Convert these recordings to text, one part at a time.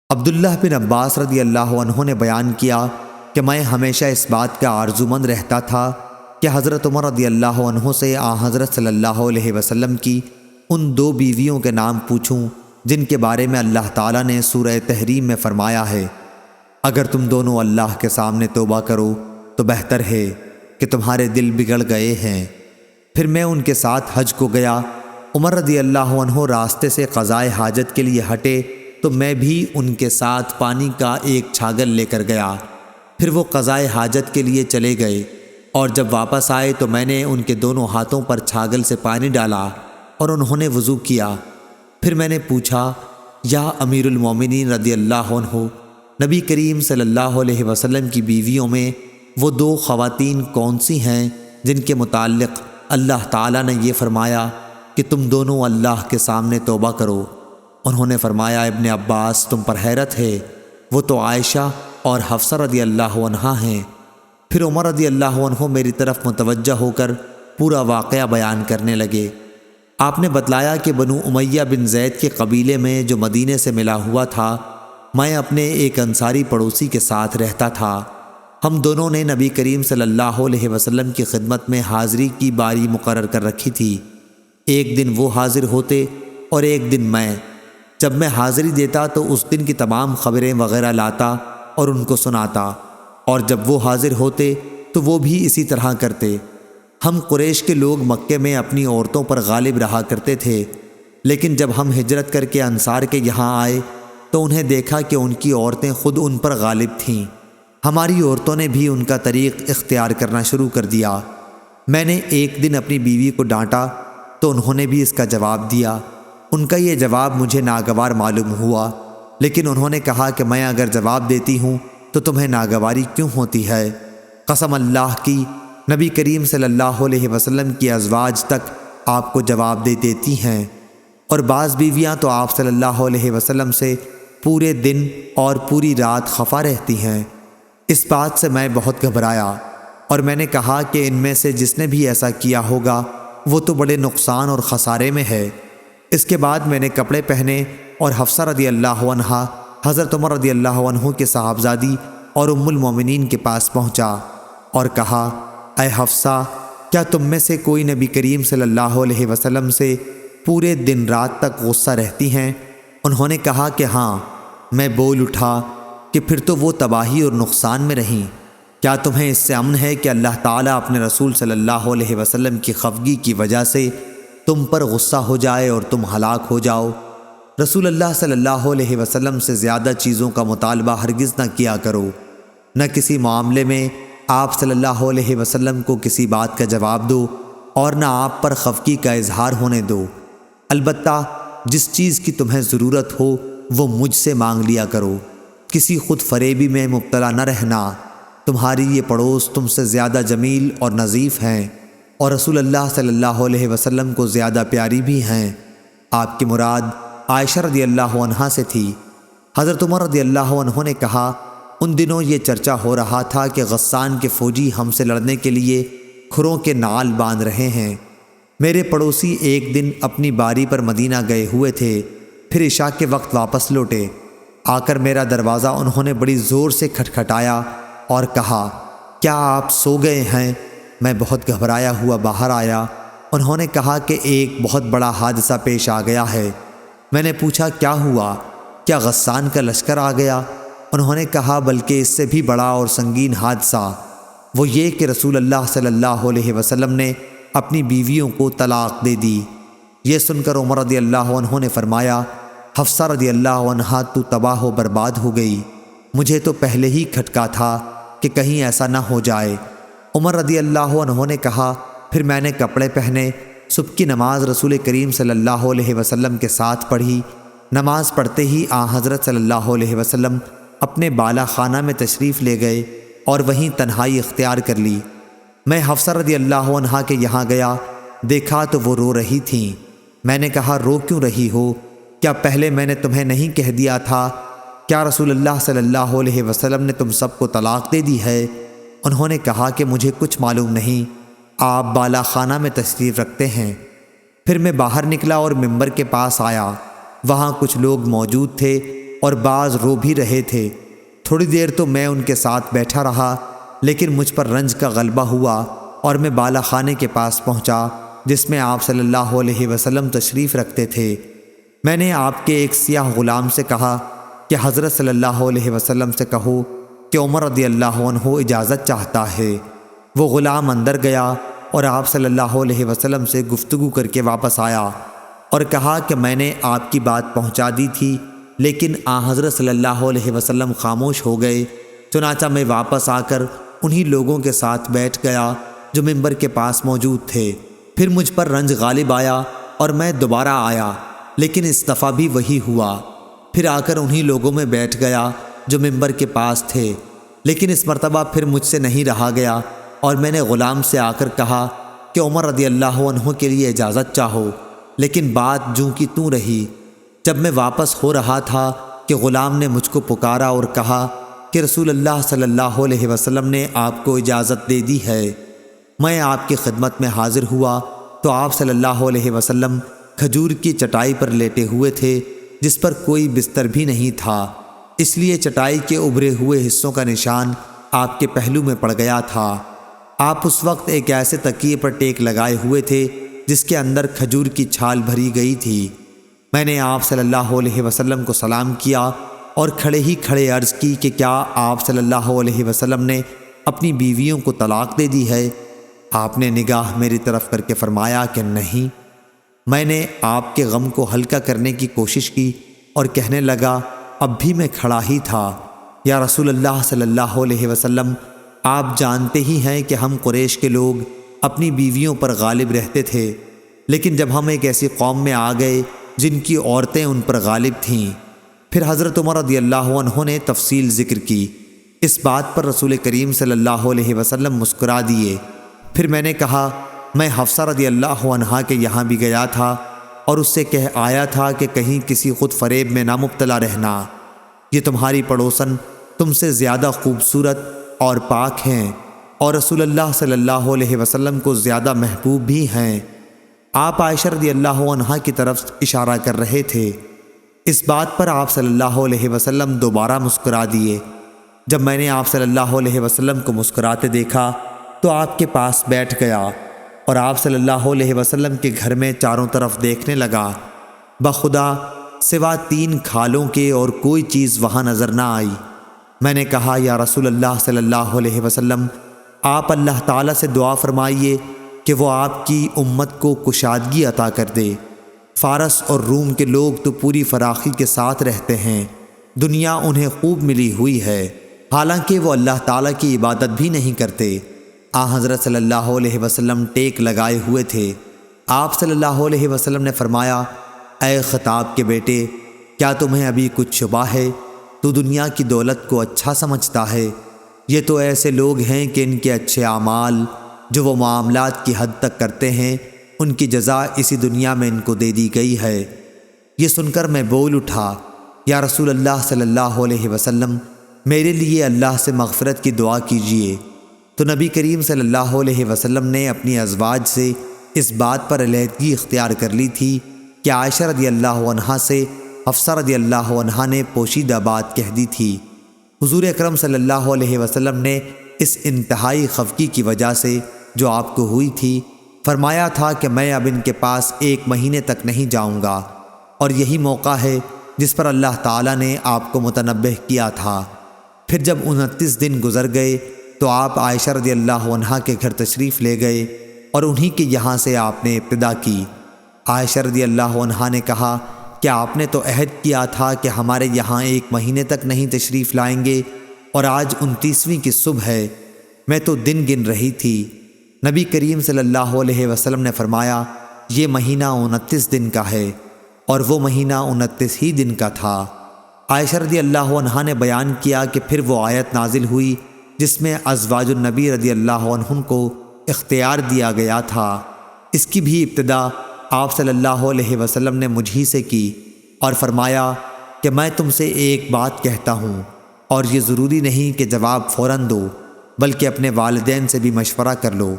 عبداللہ بن عباس رضی اللہ عنہ نے بیان کیا کہ میں ہمیشہ اس بات کا آرزومند رہتا تھا کہ حضرت عمر رضی اللہ عنہ سے حضرت صلی اللہ علیہ وسلم کی ان دو بیویوں کے نام پوچھوں جن کے بارے میں اللہ تعالیٰ نے سورہ تحریم میں فرمایا ہے، اگر تم دونوں اللہ کے سامنے توبہ کرو تو بہتر ہے کہ تمہارے دل بگڑ گئے ہیں۔ پھر میں ان کے ساتھ حج کو گیا۔ عمر رضی اللہ عنہ راستے سے قضائے حاجت کے لیے ہٹے تو میں بھی ان کے ساتھ پانی کا ایک چھاگل لے کر گیا۔ پھر وہ قضائے حاجت کے لیے چلے گئے اور جب واپس آئے تو میں نے ان کے دونوں ہاتھوں پر چھاگل سے پانی ڈالا اور انہوں نے وضو کیا۔ پھر میں نے پوچھا، یا امیر المومنین رضی اللہ عنہ، نبی کریم صلی اللہ علیہ وسلم کی بیویوں میں وہ دو خواتین کون سی ہیں جن کے متعلق اللہ تعالیٰ نے یہ فرمایا کہ تم دونوں اللہ کے سامنے توبہ کرو؟ انہوں نے فرمایا، ابن عباس، تم پر حیرت ہے، وہ تو عائشہ اور حفصہ رضی اللہ عنہا ہیں۔ پھر عمر رضی اللہ عنہ میری طرف متوجہ ہو کر پورا واقعہ بیان کرنے لگے۔ آپ نے بتلایا کہ بنو امیہ بن زید کے قبیلے میں جو مدینے سے ملا ہوا تھا، میں اپنے ایک انصاری پڑوسی کے ساتھ رہتا تھا۔ ہم دونوں نے نبی کریم صلی اللہ علیہ وسلم کی خدمت میں حاضری کی باری مقرر کر رکھی تھی۔ ایک دن وہ حاضر ہوتے اور ایک دن میں۔ جب میں حاضری دیتا تو اس دن کی تمام خبریں وغیرہ لاتا اور ان کو سناتا، اور جب وہ حاضر ہوتے تو وہ بھی اسی طرح کرتے۔ ہم قریش کے لوگ مکے میں اپنی عورتوں پر غالب رہا کرتے تھے، لیکن جب ہم ہجرت کر کے انصار کے یہاں آئے تو انہیں دیکھا کہ ان کی عورتیں خود ان پر غالب تھیں۔ ہماری عورتوں نے بھی ان کا طریق اختیار کرنا شروع کر دیا۔ میں نے ایک دن اپنی بیوی کو ڈانٹا تو انہوں نے بھی اس کا جواب دیا۔ ان کا یہ جواب مجھے ناگوار معلوم ہوا، لیکن انہوں نے کہا کہ میں اگر جواب دیتی ہوں تو تمہیں ناگواری کیوں ہوتی ہے؟ قسم اللہ کی، نبی کریم صلی اللہ علیہ وسلم کی ازواج تک آپ کو جواب دے دیتی ہیں، اور بعض بیویاں تو آپ صلی اللہ علیہ وسلم سے پورے دن اور پوری رات خفا رہتی ہیں۔ اس بات سے میں بہت گھبرایا اور میں نے کہا کہ ان میں سے جس نے بھی ایسا کیا ہوگا وہ تو بڑے نقصان اور خسارے میں ہے۔ اس کے بعد میں نے کپڑے پہنے اور حفصہ رضی اللہ عنہا حضرت عمر رضی اللہ عنہ کے صاحبزادی اور ام المومنین کے پاس پہنچا اور کہا، اے حفصہ، کیا تم میں سے کوئی نبی کریم صلی اللہ علیہ وسلم سے پورے دن رات تک غصہ رہتی ہیں؟ انہوں نے کہا کہ ہاں۔ میں بول اٹھا کہ پھر تو وہ تباہی اور نقصان میں رہیں۔ کیا تمہیں اس سے امن ہے کہ اللہ تعالیٰ اپنے رسول صلی اللہ علیہ وسلم کی خفگی کی وجہ سے تم پر غصہ ہو جائے اور تم ہلاک ہو جاؤ؟ رسول اللہ صلی اللہ علیہ وسلم سے زیادہ چیزوں کا مطالبہ ہرگز نہ کیا کرو۔ نہ کسی معاملے میں آپ صلی اللہ علیہ وسلم کو کسی بات کا جواب دو اور نہ آپ پر خفگی کا اظہار ہونے دو۔ البتہ جس چیز کی تمہیں ضرورت ہو وہ مجھ سے مانگ لیا کرو۔ کسی خود فریبی میں مبتلا نہ رہنا۔ تمہاری یہ پڑوس تم سے زیادہ جمیل اور نظیف ہیں اور رسول اللہ صلی اللہ علیہ وسلم کو زیادہ پیاری بھی ہیں۔ آپ کی مراد عائشہ رضی اللہ عنہا سے تھی۔ حضرت عمر رضی اللہ عنہ نے کہا، ان دنوں یہ چرچا ہو رہا تھا کہ غسان کے فوجی ہم سے لڑنے کے لیے کھروں کے نعال باندھ رہے ہیں۔ میرے پڑوسی ایک دن اپنی باری پر مدینہ گئے ہوئے تھے، پھر عشاء کے وقت واپس لوٹے۔ آ کر میرا دروازہ انہوں نے بڑی زور سے کھٹکھٹایا اور کہا، کیا آپ سو گئے ہیں؟ میں بہت گھبرایا ہوا باہر آیا۔ انہوں نے کہا کہ ایک بہت بڑا حادثہ پیش آ گیا ہے۔ میں نے پوچھا، کیا ہوا؟ کیا غسان کا لشکر آ گیا؟ انہوں نے کہا، بلکہ اس سے بھی بڑا اور سنگین حادثہ، وہ یہ کہ رسول اللہ صلی اللہ علیہ وسلم نے اپنی بیویوں کو طلاق دے دی۔ یہ سن کر عمر رضی اللہ عنہ نے فرمایا، حفصہ رضی اللہ عنہا تو تباہ و برباد ہو گئی۔ مجھے تو پہلے ہی کھٹکا تھا کہ کہیں ایسا نہ ہو جائے۔ عمر رضی اللہ عنہ نے کہا، پھر میں نے کپڑے پہنے، صبح کی نماز رسول کریم صلی اللہ علیہ وسلم کے ساتھ پڑھی۔ نماز پڑھتے ہی حضرت صلی اللہ علیہ وسلم اپنے بالا خانہ میں تشریف لے گئے اور وہیں تنہائی اختیار کر لی۔ میں حفصہ رضی اللہ عنہا کے یہاں گیا، دیکھا تو وہ رو رہی تھیں۔ میں نے کہا، رو کیوں رہی ہو؟ کیا پہلے میں نے تمہیں نہیں کہہ دیا تھا؟ کیا رسول اللہ صلی اللہ علیہ وسلم نے تم سب کو طلاق دے دی ہے؟ انہوں نے کہا کہ مجھے کچھ معلوم نہیں، آپ بالا خانہ میں تشریف رکھتے ہیں۔ پھر میں باہر نکلا اور ممبر کے پاس آیا۔ وہاں کچھ لوگ موجود تھے اور بعض رو بھی رہے تھے۔ تھوڑی دیر تو میں ان کے ساتھ بیٹھا رہا، لیکن مجھ پر رنج کا غلبہ ہوا اور میں بالا خانے کے پاس پہنچا جس میں آپ صلی اللہ علیہ وسلم تشریف رکھتے تھے۔ میں نے آپ کے ایک سیاہ غلام سے کہا کہ حضرت صلی اللہ علیہ وسلم سے کہو کہ عمر رضی اللہ عنہ اجازت چاہتا ہے۔ وہ غلام اندر گیا اور آپ صلی اللہ علیہ وسلم سے گفتگو کر کے واپس آیا اور کہا کہ میں نے آپ کی بات پہنچا دی تھی، لیکن حضرت صلی اللہ علیہ وسلم خاموش ہو گئے۔ چنانچہ میں واپس آ کر انہی لوگوں کے ساتھ بیٹھ گیا جو منبر کے پاس موجود تھے۔ پھر مجھ پر رنج غالب آیا اور میں دوبارہ آیا، لیکن اس دفعہ بھی وہی ہوا۔ پھر آ کر انہی لوگوں میں بیٹھ گیا جو منبر کے پاس تھے، لیکن اس مرتبہ پھر مجھ سے نہیں رہا گیا اور میں نے غلام سے آ کر کہا کہ عمر رضی اللہ عنہ کے لیے اجازت چاہو، لیکن بات جوں کی توں رہی۔ جب میں واپس ہو رہا تھا کہ غلام نے مجھ کو پکارا اور کہا کہ رسول اللہ صلی اللہ علیہ وسلم نے آپ کو اجازت دے دی ہے۔ میں آپ کی خدمت میں حاضر ہوا تو آپ صلی اللہ علیہ وسلم کھجور کی چٹائی پر لیٹے ہوئے تھے جس پر کوئی بستر بھی نہیں تھا، اس لیے چٹائی کے ابھرے ہوئے حصوں کا نشان آپ کے پہلو میں پڑ گیا تھا۔ آپ اس وقت ایک ایسے تکیے پر ٹیک لگائے ہوئے تھے جس کے اندر کھجور کی چھال بھری گئی تھی۔ میں نے آپ صلی اللہ علیہ وسلم کو سلام کیا اور کھڑے ہی کھڑے عرض کی کہ کیا آپ صلی اللہ علیہ وسلم نے اپنی بیویوں کو طلاق دے دی ہے؟ آپ نے نگاہ میری طرف کر کے فرمایا کہ نہیں۔ میں نے آپ کے غم کو ہلکا کرنے کی کوشش کی اور کہنے لگا، اب بھی میں کھڑا ہی تھا، یا رسول اللہ صلی اللہ علیہ وسلم، آپ جانتے ہی ہیں کہ ہم قریش کے لوگ اپنی بیویوں پر غالب رہتے تھے، لیکن جب ہم ایک ایسی قوم میں آ گئے جن کی عورتیں ان پر غالب تھیں۔ پھر حضرت عمر رضی اللہ عنہ نے تفصیل ذکر کی۔ اس بات پر رسول کریم صلی اللہ علیہ وسلم مسکرا دیے۔ پھر میں نے کہا، میں حفصہ رضی اللہ عنہا کے یہاں بھی گیا تھا اور اس سے کہہ آیا تھا کہ کہیں کسی خود فریب میں نہ مبتلا رہنا، یہ تمہاری پڑوسن تم سے زیادہ خوبصورت اور پاک ہیں اور رسول اللہ صلی اللہ علیہ وسلم کو زیادہ محبوب بھی ہیں۔ آپ عائشہ رضی اللہ عنہا کی طرف اشارہ کر رہے تھے۔ اس بات پر آپ صلی اللہ علیہ وسلم دوبارہ مسکرا دیے۔ جب میں نے آپ صلی اللہ علیہ وسلم کو مسکراتے دیکھا تو آپ کے پاس بیٹھ گیا اور آپ صلی اللہ علیہ وسلم کے گھر میں چاروں طرف دیکھنے لگا۔ بخدا سوا 3 کھالوں کے اور کوئی چیز وہاں نظر نہ آئی۔ میں نے کہا، یا رسول اللہ صلی اللہ علیہ وسلم، آپ اللہ تعالیٰ سے دعا فرمائیے کہ وہ آپ کی امت کو کشادگی عطا کر دے۔ فارس اور روم کے لوگ تو پوری فراخی کے ساتھ رہتے ہیں، دنیا انہیں خوب ملی ہوئی ہے، حالانکہ وہ اللہ تعالیٰ کی عبادت بھی نہیں کرتے۔ حضرت صلی اللہ علیہ وسلم ٹیک لگائے ہوئے تھے۔ آپ صلی اللہ علیہ وسلم نے فرمایا، اے خطاب کے بیٹے، کیا تمہیں ابھی کچھ شبہ ہے؟ تو دنیا کی دولت کو اچھا سمجھتا ہے؟ یہ تو ایسے لوگ ہیں کہ ان کے اچھے اعمال جو وہ معاملات کی حد تک کرتے ہیں، ان کی جزا اسی دنیا میں ان کو دے دی گئی ہے۔ یہ سن کر میں بول اٹھا، یا رسول اللہ صلی اللہ علیہ وسلم، میرے لیے اللہ سے مغفرت کی دعا کیجیے۔ تو نبی کریم صلی اللہ علیہ وسلم نے اپنی ازواج سے اس بات پر علیحدگی اختیار کر لی تھی کہ عائشہ رضی اللہ عنہا سے حفصہ رضی اللہ عنہا نے پوشیدہ بات کہہ دی تھی۔ حضور اکرم صلی اللہ علیہ وسلم نے اس انتہائی خفگی کی وجہ سے جو آپ کو ہوئی تھی فرمایا تھا کہ میں اب ان کے پاس 1 مہینے تک نہیں جاؤں گا، اور یہی موقع ہے جس پر اللہ تعالیٰ نے آپ کو متنبہ کیا تھا۔ پھر جب 29 دن گزر گئے تو آپ عائشہ رضی اللہ عنہا کے گھر تشریف لے گئے اور انہی کے یہاں سے آپ نے ابتدا کی۔ عائشہ رضی اللہ عنہا نے کہا کہ آپ نے تو عہد کیا تھا کہ ہمارے یہاں 1 مہینے تک نہیں تشریف لائیں گے، اور آج 29ویں کی صبح ہے، میں تو دن گن رہی تھی۔ نبی کریم صلی اللہ علیہ وسلم نے فرمایا، یہ مہینہ 29 دن کا ہے، اور وہ مہینہ 29 ہی دن کا تھا۔ عائشہ رضی اللہ عنہا نے بیان کیا کہ پھر وہ آیت نازل ہوئی جس میں ازواج النبی رضی اللہ عنہم کو اختیار دیا گیا تھا۔ اس کی بھی ابتدا آپ صلی اللہ علیہ وسلم نے مجھ ہی سے کی اور فرمایا کہ میں تم سے ایک بات کہتا ہوں، اور یہ ضروری نہیں کہ جواب فوراً دو، بلکہ اپنے والدین سے بھی مشورہ کر لو۔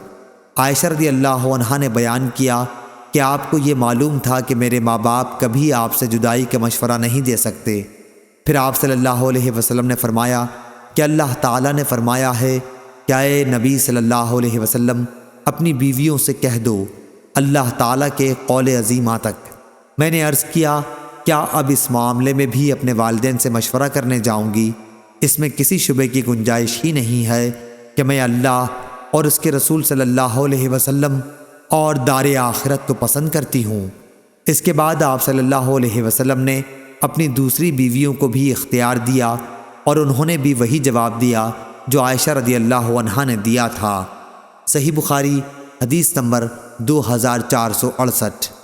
عائشہ رضی اللہ عنہا نے بیان کیا کہ آپ کو یہ معلوم تھا کہ میرے ماں باپ کبھی آپ سے جدائی کا مشورہ نہیں دے سکتے۔ پھر آپ صلی اللہ علیہ وسلم نے فرمایا کہ اللہ تعالیٰ نے فرمایا ہے کہ اے نبی صلی اللہ علیہ وسلم اپنی بیویوں سے کہہ دو اللہ تعالیٰ کے قول عظیمہ تک۔ میں نے عرض کیا کیا اب اس معاملے میں بھی اپنے والدین سے مشورہ کرنے جاؤں گی؟ اس میں کسی شبے کی گنجائش ہی نہیں ہے کہ میں اللہ اور اس کے رسول صلی اللہ علیہ وسلم اور دار آخرت کو پسند کرتی ہوں۔ اس کے بعد آپ صلی اللہ علیہ وسلم نے اپنی دوسری بیویوں کو بھی اختیار دیا اور انہوں نے بھی وہی جواب دیا جو عائشہ رضی اللہ عنہا نے دیا تھا۔ صحیح بخاری حدیث نمبر 2468۔